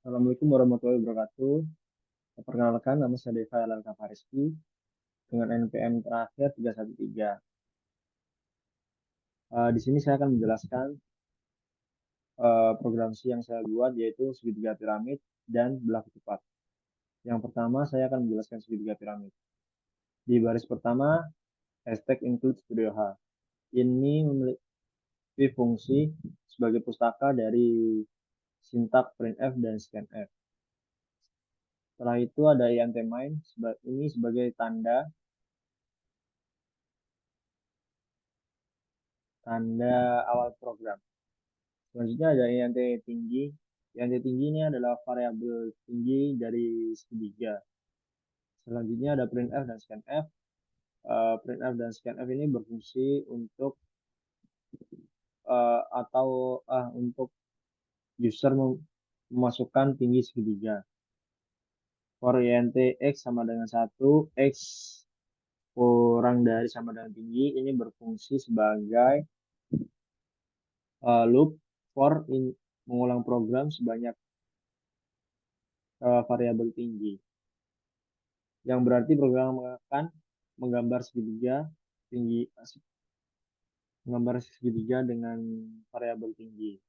Assalamualaikum warahmatullahi wabarakatuh. Perkenalkan, nama saya Deva Elalka Fariski dengan NPM terakhir 313. Di sini saya akan menjelaskan program C yang saya buat, yaitu segitiga piramid dan belah ketupat. Yang pertama, saya akan menjelaskan segitiga piramid. Di baris pertama, hashtag include studio H. Ini memiliki fungsi sebagai pustaka dari sintak printf dan scanf. Setelah itu ada int main, ini sebagai tanda awal program. Selanjutnya ada int tinggi. Int tinggi ini adalah variabel tinggi dari segitiga. Selanjutnya ada printf dan scanf. Printf dan scanf ini berfungsi untuk untuk user memasukkan tinggi segitiga. For int x sama dengan 1, x kurang dari sama dengan tinggi, ini berfungsi sebagai loop mengulang program sebanyak variabel tinggi. Yang berarti program akan menggambar segitiga dengan variabel tinggi.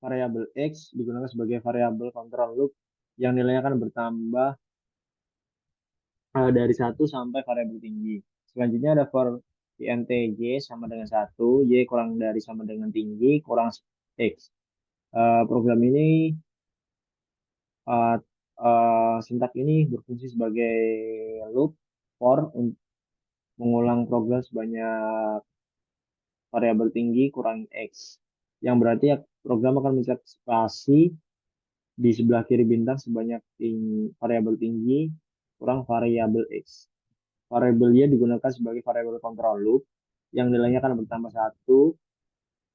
Variabel x digunakan sebagai variabel control loop yang nilainya akan bertambah dari 1 sampai variabel tinggi. Selanjutnya ada for int y sama dengan 1, y kurang dari sama dengan tinggi, kurang x. Program ini uh, sintak ini berfungsi sebagai loop for mengulang program sebanyak variabel tinggi kurangi x. Yang berarti program akan mencetak spasi di sebelah kiri bintang sebanyak variabel tinggi kurang variabel x. Variabel y digunakan sebagai variabel control loop yang nilainya akan bertambah 1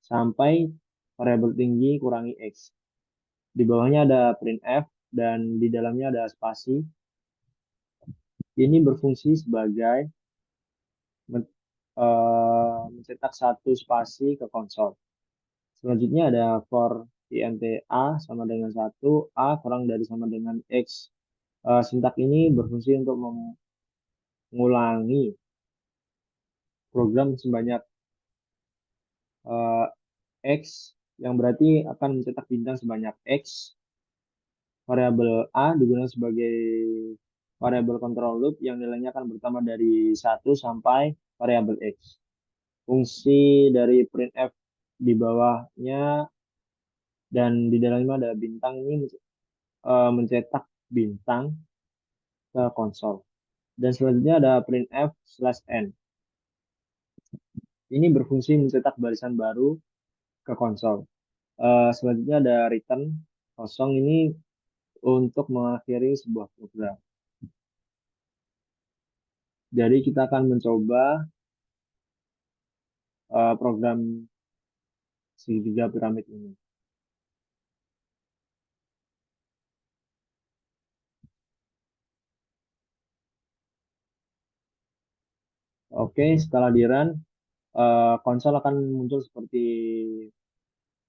sampai variabel tinggi kurangi x. Di bawahnya ada printf dan di dalamnya ada spasi. Ini berfungsi sebagai mencetak satu spasi ke konsol. Selanjutnya ada for int a sama dengan 1, a kurang dari sama dengan x. Sintak ini berfungsi untuk mengulangi program sebanyak x, yang berarti akan mencetak bintang sebanyak x. Variabel a digunakan sebagai variabel control loop yang nilainya akan bertambah dari 1 sampai variabel x. Fungsi dari printf di bawahnya dan di dalamnya ada bintang, ini mencetak bintang ke konsol. Dan selanjutnya ada printf/n. Ini berfungsi mencetak barisan baru ke konsol. Selanjutnya ada return kosong, ini untuk mengakhiri sebuah program. Jadi kita akan mencoba program segitiga piramid ini. Oke, setelah di run, konsol akan muncul seperti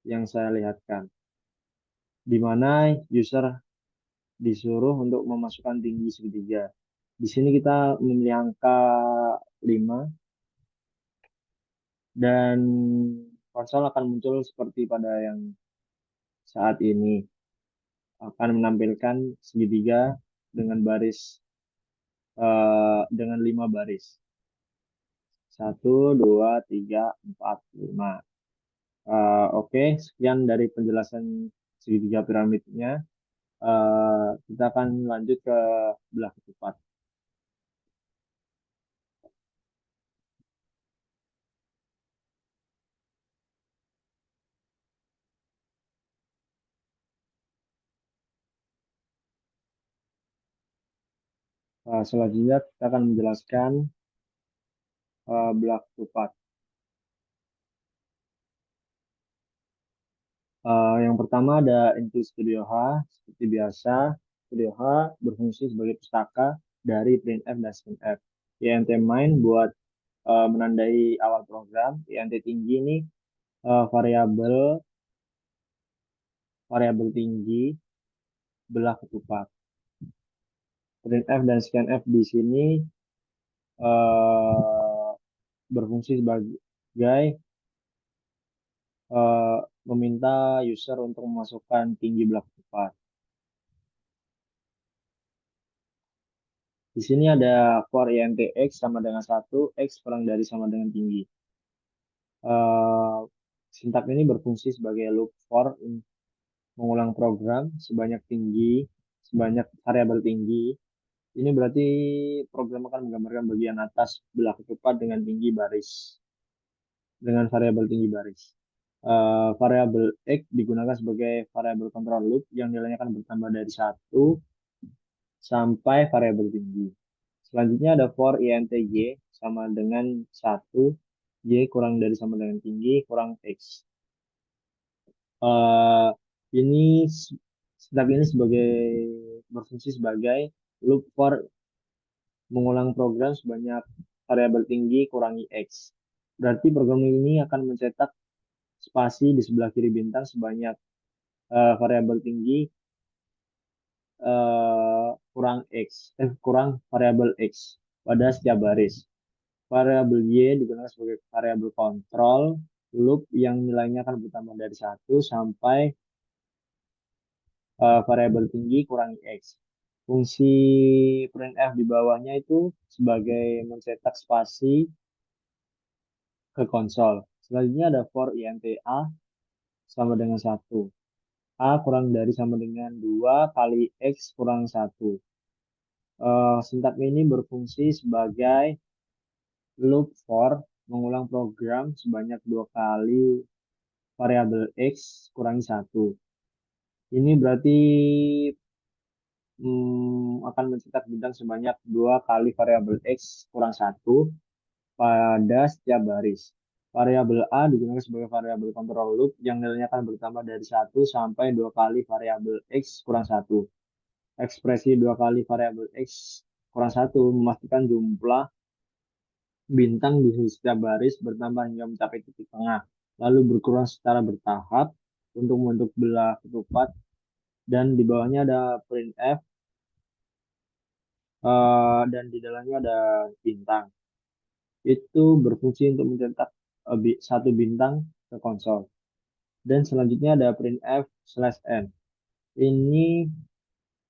yang saya lihatkan, di mana user disuruh untuk memasukkan tinggi segitiga. Di sini kita memilih angka 5 dan konsol akan muncul seperti pada yang saat ini. Akan menampilkan segitiga dengan dengan 5 baris. 1, 2, 3, 4, 5. Oke, sekian dari penjelasan segitiga piramidnya. Kita akan lanjut ke belah ketupat. Selanjutnya kita akan menjelaskan belah ketupat. Yang pertama ada Include Studio H. Seperti biasa, Studio H berfungsi sebagai pustaka dari printf dan scanf. int main buat menandai awal program. int tinggi ini variabel tinggi belah ketupat. Printf dan scanf di sini eh, berfungsi sebagai eh, meminta user untuk memasukkan tinggi belah ketupat. Di sini ada for int x sama dengan 1, x kurang dari sama dengan tinggi. Eh, Sintak ini berfungsi sebagai loop for mengulang program sebanyak variabel tinggi. Ini berarti program akan menggambarkan bagian atas belah ketupat dengan variabel tinggi baris. Variabel x digunakan sebagai variabel control loop yang nilainya akan bertambah dari 1 sampai variabel tinggi. Selanjutnya ada for int y sama dengan 1, y kurang dari sama dengan tinggi kurang x. Eh, ini step ini berfungsi sebagai loop for mengulang program sebanyak variabel tinggi kurangi x. Berarti program ini akan mencetak spasi di sebelah kiri bintang sebanyak variabel tinggi kurang variabel x pada setiap baris. Variabel y digunakan sebagai variabel kontrol loop yang nilainya akan bertambah dari 1 sampai variabel tinggi kurangi x. Fungsi printf di bawahnya itu sebagai mencetak spasi ke konsol. Selanjutnya ada for int a sama dengan 1. A kurang dari sama dengan 2 kali x kurang 1. Sintak ini berfungsi sebagai loop for mengulang program sebanyak 2 kali variabel x kurangi 1. Ini berarti akan mencetak bintang sebanyak 2 kali variabel x kurang 1 pada setiap baris. Variabel A digunakan sebagai variabel control loop yang nilainya akan bertambah dari 1 sampai 2 kali variabel x kurang 1. Ekspresi 2 kali variabel x kurang 1 memastikan jumlah bintang di setiap baris bertambah hingga mencapai titik tengah, lalu berkurang secara bertahap untuk membentuk belah ketupat, dan di bawahnya ada printf dan di dalamnya ada bintang. Itu berfungsi untuk mencetak satu bintang ke konsol. Dan selanjutnya ada printf/n. Ini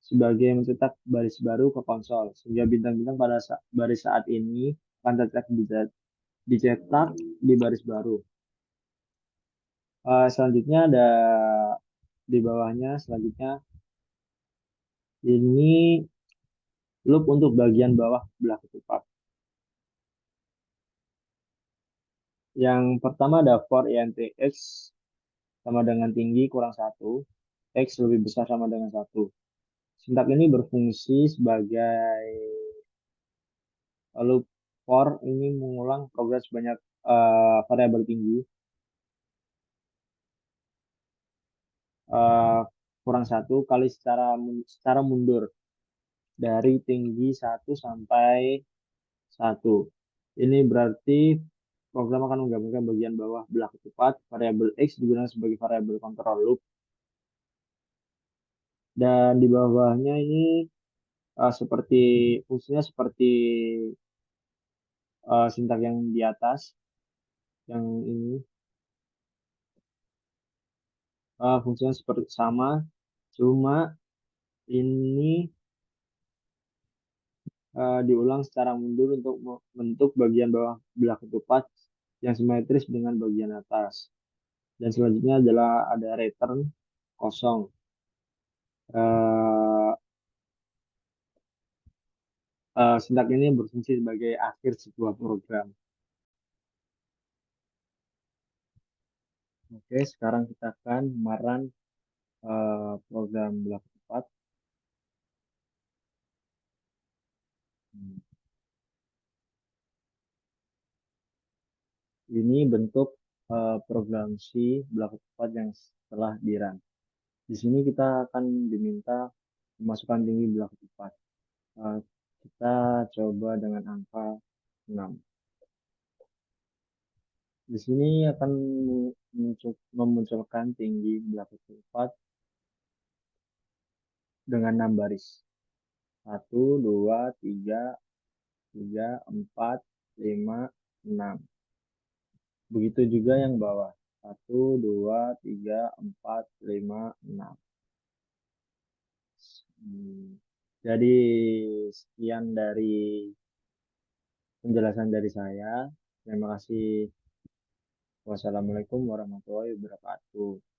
sebagai mencetak baris baru ke konsol, sehingga bintang-bintang pada baris saat ini akan dicetak di baris baru. Selanjutnya ada di bawahnya, selanjutnya ini loop untuk bagian bawah belah ketupat. Yang pertama ada for int x sama dengan tinggi kurang 1, x lebih besar sama dengan 1. Sintak ini berfungsi sebagai loop for ini mengulang progres banyak variabel tinggi eh, kurang 1 kali secara mundur dari tinggi 1 sampai 1. Ini berarti program akan menggabungkan bagian bawah belah ketupat. Variabel x digunakan sebagai variabel control loop. Dan di bawahnya ini seperti fungsinya seperti sintak yang di atas, yang ini fungsinya seperti sama, cuma ini diulang secara mundur untuk membentuk bagian bawah belah ketupat yang simetris dengan bagian atas. Dan selanjutnya adalah ada return kosong. Eh, Sintak ini berfungsi sebagai akhir sebuah program. Oke, sekarang kita akan run program belah ketupat. Hmm. Ini bentuk program C belah ketupat yang setelah di run. Di sini kita akan diminta memasukkan tinggi belah ketupat. Eh, Kita coba dengan angka 6. Di sini akan memunculkan tinggi belah ketupat dengan 6 baris. Satu, dua, tiga, tiga, empat, lima, enam. Begitu juga yang bawah. Satu, dua, tiga, empat, lima, enam. Hmm. Jadi sekian dari penjelasan dari saya. Terima kasih. Wassalamualaikum warahmatullahi wabarakatuh.